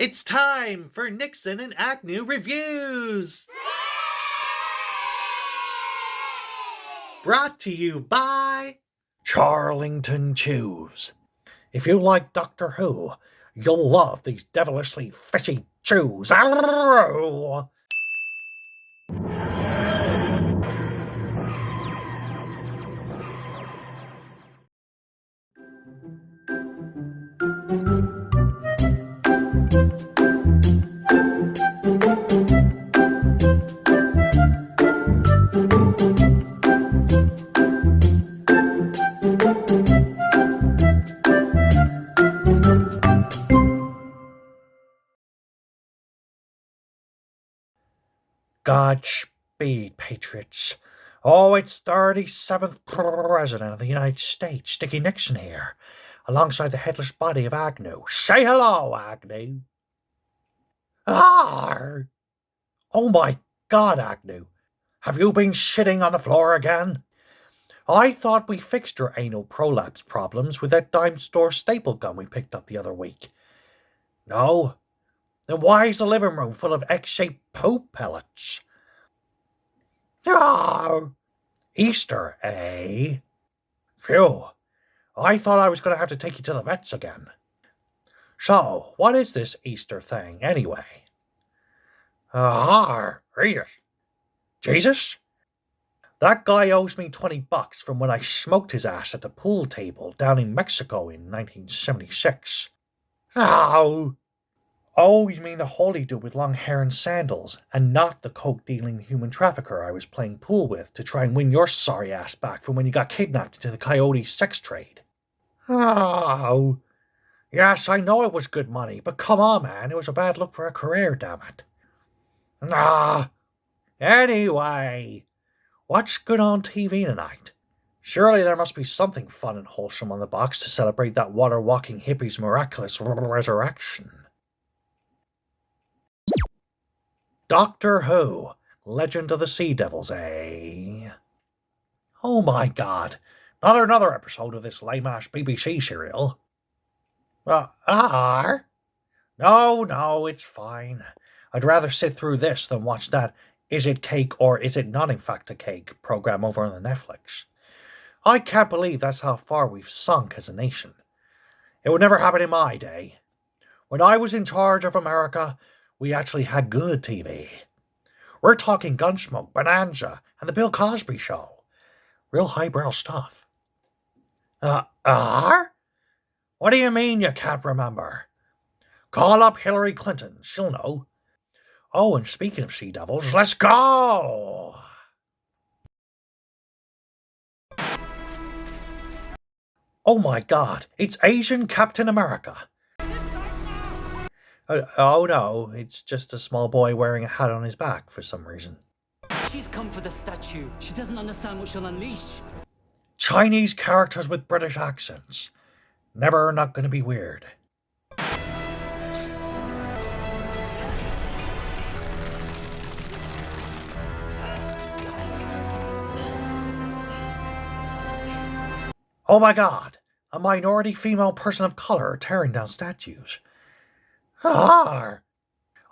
It's time for Nixon and Agnew reviews! Brought to you by Charlington Chews. If you like Doctor Who, you'll love these devilishly fishy chews. ARRROOOOOO. Godspeed, patriots. Oh, it's 37th President of the United States, Dickie Nixon here, alongside the headless body of Agnew. Say hello, Agnew. Arr! Oh my God, Agnew. Have you been shitting on the floor again? I thought we fixed your anal prolapse problems with that dime store staple gun we picked up the other week. No? Then why is the living room full of egg-shaped poop pellets? Oh, Easter, eh? Phew, I thought I was going to have to take you to the vets again. So, what is this Easter thing, anyway? Read it. Jesus? That guy owes me $20 from when I smoked his ass at the pool table down in Mexico in 1976. Oh! Oh, you mean the holy dude with long hair and sandals, and not the coke-dealing human trafficker I was playing pool with to try and win your sorry ass back from when you got kidnapped into the coyote sex trade. Oh, yes, I know it was good money, but come on, man, it was a bad look for a career, damn it. Anyway, what's good on TV tonight? Surely there must be something fun and wholesome on the box to celebrate that water-walking hippie's miraculous resurrection. Doctor Who, Legend of the Sea Devils, eh? Oh my God, not another episode of this lame-ass BBC serial. No, it's fine. I'd rather sit through this than watch that Is It Cake or Is It Not In Fact a Cake program over on the Netflix. I can't believe that's how far we've sunk as a nation. It would never happen in my day. When I was in charge of America, we actually had good TV. We're talking Gunsmoke, Bonanza, and The Bill Cosby Show. Real highbrow stuff. What do you mean you can't remember? Call up Hillary Clinton, she'll know. Oh, and speaking of Sea Devils, let's go! Oh my God, it's Asian Captain America. Oh no, it's just a small boy wearing a hat on his back for some reason. She's come for the statue. She doesn't understand what she'll unleash. Chinese characters with British accents. Never not gonna be weird. Oh my God, a minority female person of color tearing down statues. I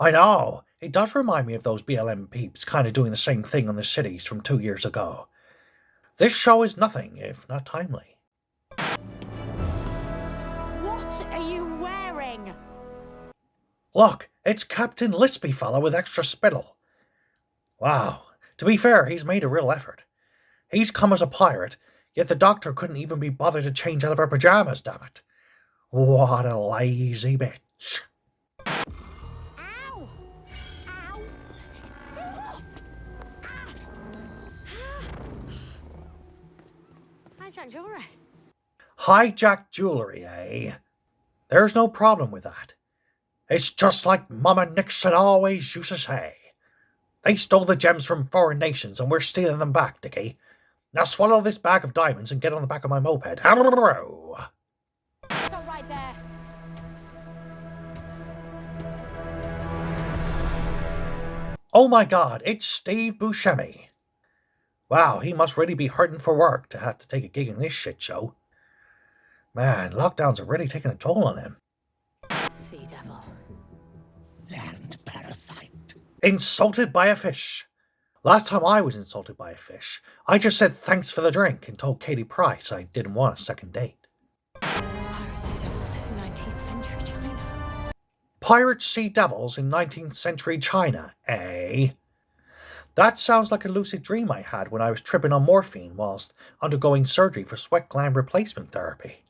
know, it does remind me of those BLM peeps kind of doing the same thing on the cities from 2 years ago. This show is nothing if not timely. What are you wearing? Look, it's Captain Lispy fella with extra spittle. Wow, to be fair, he's made a real effort. He's come as a pirate, yet the doctor couldn't even be bothered to change out of her pajamas, damn it. What a lazy bitch. Ow! Ow! Hijack jewelry. Hijack jewelry, eh? There's no problem with that. It's just like Mama Nixon always used to say. They stole the gems from foreign nations and we're stealing them back, Dickie. Now swallow this bag of diamonds and get on the back of my moped. ARRROOOOOO. Stop right there. Oh my God, it's Steve Buscemi. Wow, he must really be hurting for work to have to take a gig in this shit show. Man, lockdowns have really taken a toll on him. Sea devil. land parasite. Insulted by a fish. Last time I was insulted by a fish, I just said thanks for the drink and told Katie Price I didn't want a second date. Piracy devils in 19th century China. Pirate sea devils in 19th century China, eh? That sounds like a lucid dream I had when I was tripping on morphine whilst undergoing surgery for sweat gland replacement therapy.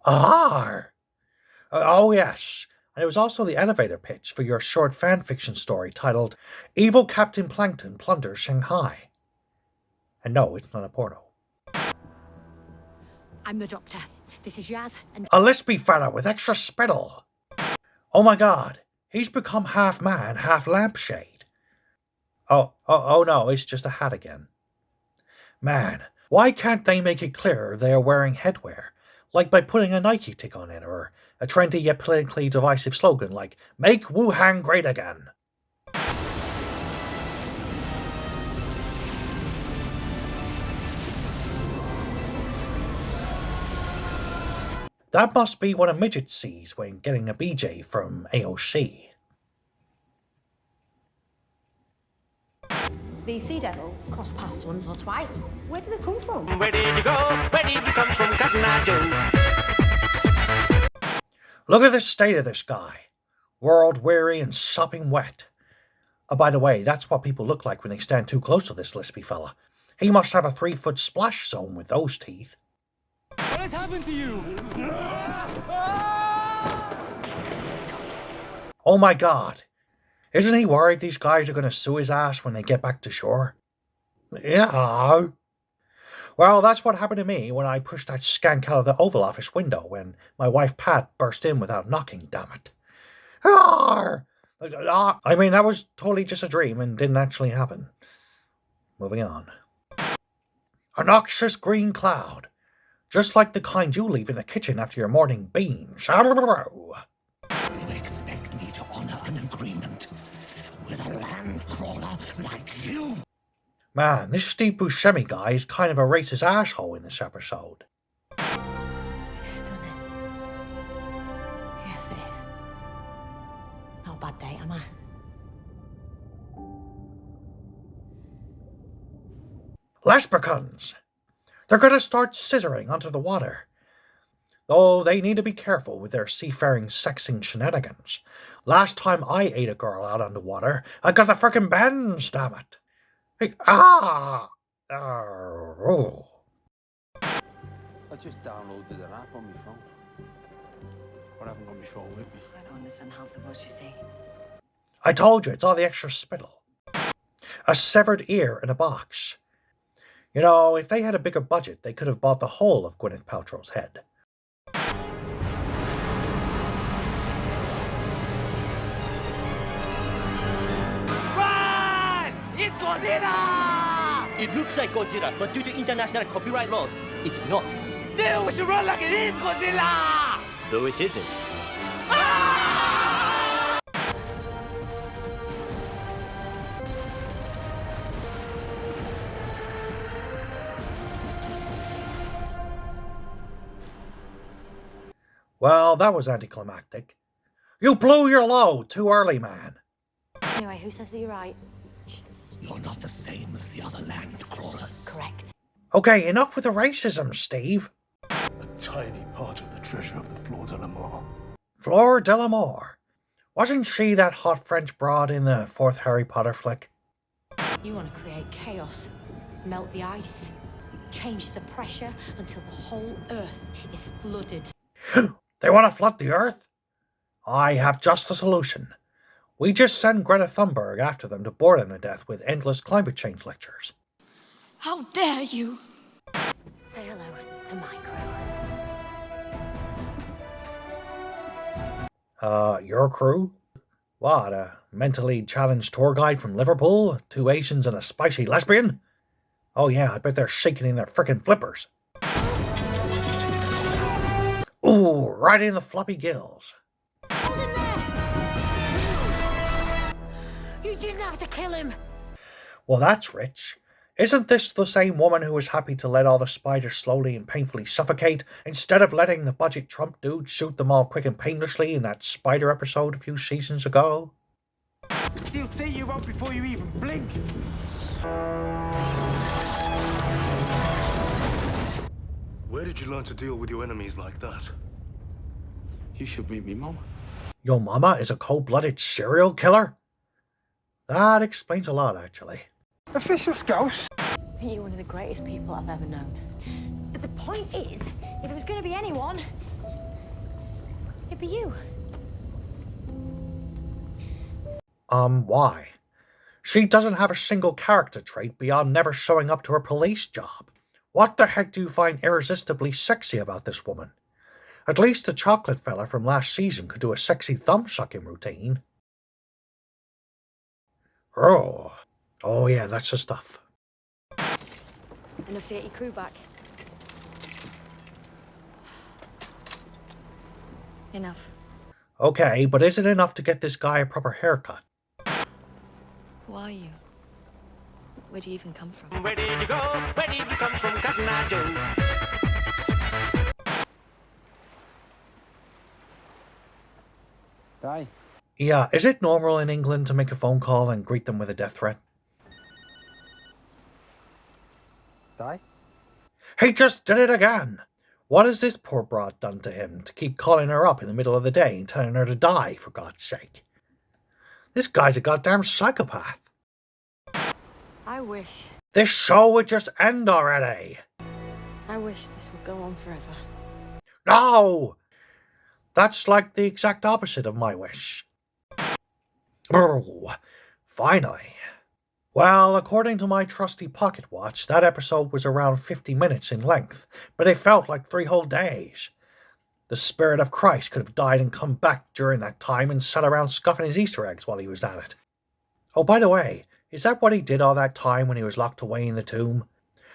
Ah! Oh yes, and it was also the elevator pitch for your short fanfiction story titled Evil Captain Plankton Plunders Shanghai. And no, it's not a porno. I'm the doctor. This is Yaz, and A lispy fella with extra spittle. Oh my god, he's become half man, half lampshade. Oh no, it's just a hat again. Man, why can't they make it clearer they are wearing headwear? Like by putting a Nike tick on it, or a trendy yet politically divisive slogan like, Make Wuhan Great Again. That must be what a midget sees when getting a BJ from AOC. these sea devils cross paths once or twice. Where do they come from? Where did you go? Where did you come from, Cotton Eye Joe? Look at the state of this guy. World weary and sopping wet. Oh, by the way, that's what people look like when they stand too close to this lispy fella. He must have a 3-foot splash zone with those teeth. What has happened to you? Oh my god. Isn't he worried these guys are going to sue his ass when they get back to shore? Yeah. Well, that's what happened to me when I pushed that skank out of the Oval Office window when my wife Pat burst in without knocking, damn it. I mean, that was totally just a dream and didn't actually happen. Moving on. A noxious green cloud. Just like the kind you leave in the kitchen after your morning beans. You expect me to honor an agreement with a land crawler like you? Man, this Steve Buscemi guy is kind of a racist asshole in this episode. It's stunning. Yes, it is. Not a bad date, am I? Lesbicons! They're going to start scissoring onto the water. Though they need to be careful with their seafaring sexing shenanigans. Last time I ate a girl out on the water, I got the frickin' bends, damn it. Hey, oh. I just downloaded an app on my phone. But I haven't got my phone with me. I don't understand half the words you say. I told you, it's all the extra spittle. A severed ear in a box. You know, if they had a bigger budget, they could have bought the whole of Gwyneth Paltrow's head. Run! It's Godzilla! It looks like Godzilla, but due to international copyright laws, it's not. Still, we should run like it is Godzilla! Though it isn't. Well, that was anticlimactic. You blew your load too early, man. Anyway, who says that you're right? You're not the same as the other land crawlers. Correct. Okay, enough with the racism, Steve. A tiny part of the treasure of the Fleur de l'Amour. Fleur de l'Amour. Wasn't she that hot French broad in the 4th Harry Potter flick? You want to create chaos, melt the ice, change the pressure until the whole Earth is flooded. They want to flood the Earth? I have just the solution. We just send Greta Thunberg after them to bore them to death with endless climate change lectures. How dare you? Say hello to my crew. Your crew? What, a mentally challenged tour guide from Liverpool? 2 Asians and a spicy lesbian? Oh yeah, I bet they're shaking in their frickin' flippers. Ooh, right in the floppy gills. Hold him there! You didn't have to kill him! Well, that's rich. Isn't this the same woman who was happy to let all the spiders slowly and painfully suffocate instead of letting the budget Trump dude shoot them all quick and painlessly in that spider episode a few seasons ago? He'll take you out before you even blink. Where did you learn to deal with your enemies like that? You should meet me, Mom. Your mama is a cold-blooded serial killer? That explains a lot, actually. Official Scouse? I think you're one of the greatest people I've ever known. But the point is, if it was going to be anyone, it'd be you. Why? She doesn't have a single character trait beyond never showing up to her police job. What the heck do you find irresistibly sexy about this woman? At least the chocolate fella from last season could do a sexy thumb-sucking routine. Oh yeah, that's the stuff. Enough to get your crew back. Enough. Okay, but is it enough to get this guy a proper haircut? Who are you? Where do you even come from? Where did you go? Where did you come from, Cotton Eye Joe? Die. Yeah, is it normal in England to make a phone call and greet them with a death threat? Die? He just did it again! What has this poor broad done to him to keep calling her up in the middle of the day and telling her to die, for God's sake? This guy's a goddamn psychopath. I wish. This show would just end already. I wish this would go on forever. No! That's like the exact opposite of my wish. Oh, finally. Well, according to my trusty pocket watch, that episode was around 50 minutes in length, but it felt like 3 whole days. The Spirit of Christ could have died and come back during that time and sat around scuffing his Easter eggs while he was at it. Oh, by the way, is that what he did all that time when he was locked away in the tomb?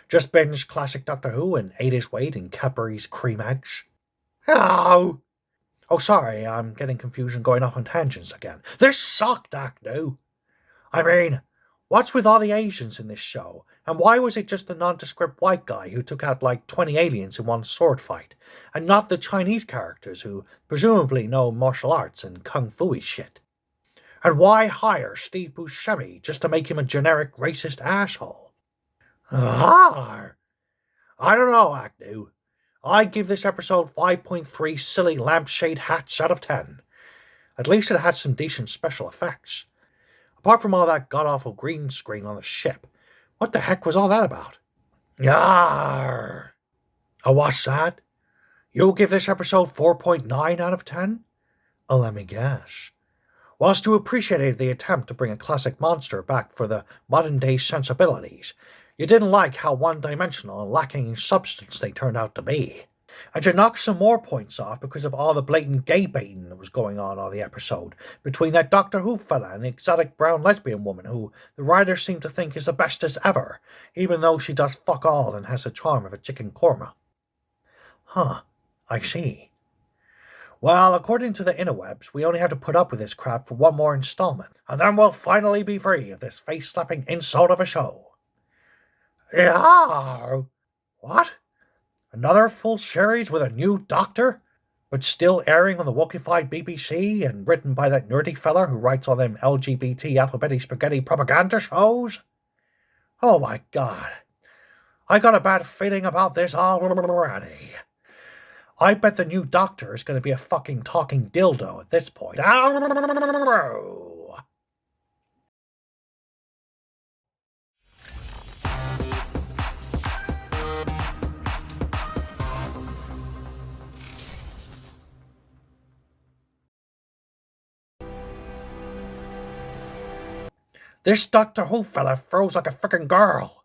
Just binged classic Doctor Who and ate his weight in Cadbury's cream eggs? Oh! Oh, sorry, I'm getting confused and going off on tangents again. This sucked, Agnew. I mean, what's with all the Asians in this show? And why was it just the nondescript white guy who took out like 20 aliens in one sword fight, and not the Chinese characters who presumably know martial arts and kung fu shit? And why hire Steve Buscemi just to make him a generic racist asshole? I don't know, Agnew. I give this episode 5.3 silly lampshade hats out of 10. At least it had some decent special effects. Apart from all that god-awful green screen on the ship, what the heck was all that about? Yarr! Oh, what's that? You'll give this episode 4.9 out of 10? Oh, let me guess. Whilst you appreciated the attempt to bring a classic monster back for the modern-day sensibilities, you didn't like how one-dimensional and lacking in substance they turned out to be. And you knocked some more points off because of all the blatant gay baiting that was going on all the episode, between that Doctor Who fella and the exotic brown lesbian woman who the writers seem to think is the bestest ever, even though she does fuck all and has the charm of a chicken korma. Huh, I see. Well, according to the interwebs, we only have to put up with this crap for one more installment, and then we'll finally be free of this face-slapping insult of a show. Yeah. What? Another full series with a new Doctor? But still airing on the wokified BBC and written by that nerdy fella who writes all them LGBT alphabetic spaghetti propaganda shows? Oh my God. I got a bad feeling about this already. I bet the new Doctor is going to be a fucking talking dildo at this point. This Doctor Who fella froze like a frickin' girl.